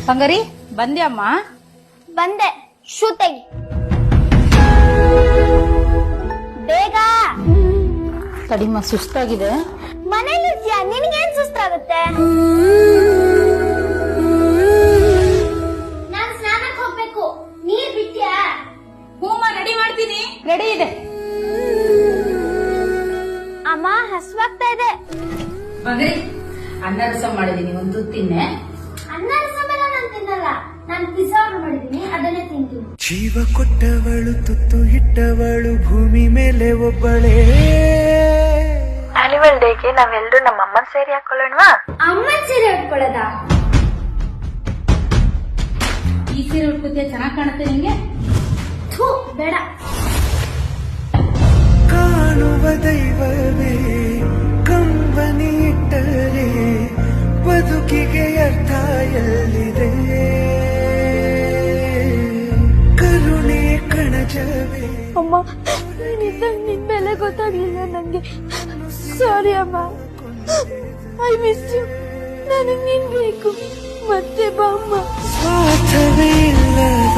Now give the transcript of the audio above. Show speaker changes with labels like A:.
A: ಬಂಗಾರಿ ಬಂದ್ಯಮ್ಮ?
B: ಬಂದೆ. ಶೂ ತೆಗಿ ಬೇಗ.
A: ತಡಿಮ್ಮ, ಸುಸ್ತಾಗಿದೆ.
B: ಮನೇಲಿರ್ತೀಯ, ನಿನ್ಗೇನ್ ಸುಸ್ತಾಗುತ್ತೆ? ನಾನ್ ಸ್ನಾನಕ್ಕೆ ಹೋಗ್ಬೇಕು. ನೀರ್ ಬಿಟ್ಯಾ?
A: ಹೂಮ್ಮ, ರೆಡಿ ಮಾಡ್ತೀನಿ. ರೆಡಿ ಇದೆ.
B: ಅಮ್ಮ ಹಸ್ವಾಗ್ತಾ ಇದೆ.
A: ಬಂಗಾರಿ, ಅನ್ನ ರಸ ಮಾಡಿದೀನಿ, ಒಂದು ತಿನ್ನೆ.
B: ಅನ್ನ ರಸಮೆಲ್ಲ ನಾನ್ ತಿನ್ನಲ್ಲ. ನಾನ್ ಪಿಜ್ಜಾ ಆರ್ಡರ್ ಮಾಡಿದೀನಿ, ಅದನ್ನೇ ತಿಂತೀನಿ.
C: ಜೀವ ಕೊಟ್ಟವಳು, ತುತ್ತು ಇಟ್ಟವಳು, ಭೂಮಿ ಮೇಲೆ ಒಬ್ಬಳೇ.
D: ಆನ್ಯುವಲ್ ಡೇಗೆ ನಾವೆಲ್ಲರೂ ನಮ್ಮ ಅಮ್ಮನ ಸೇರಿ ಹಾಕೊಳ್ಳೋಣವಾ?
B: ಅಮ್ಮನ್ ಸೀರೆ ಉಟ್ಕೊಳ್ಳೋದ?
A: ಈ ಸೀರೆ ಉಟ್ಕೋತಿಯ, ಚೆನ್ನಾಗ್ ಕಾಣುತ್ತೆ ನಿಂಗೆ.
B: ಥೂ, ಬೇಡ.
C: ಕಾಣುವ ದೈವವೇ ಕಂಬನಿ ಇಟ್ಟರೆ ಬದುಕಿಗೆ ಅರ್ಥ ಎಲ್ಲಿದೆ? ಕರುಣೆ ಕಣಜವೇ.
B: ಅಮ್ಮ, ನೀನಿದ್ದಾಗ ನಿನ್ ಬೆಲೆ ಗೊತ್ತಾಗ್ಲಿಲ್ಲ ನಂಗೆ. ಸಾರಿ ಅಮ್ಮ. I miss you. ನನಗ್ ನೀನ್ ಬೇಕು. ಮತ್ತೆ ಬಾ ಅಮ್ಮ.
C: ಸ್ವಾರ್ಥವೇ ಇಲ್ಲದ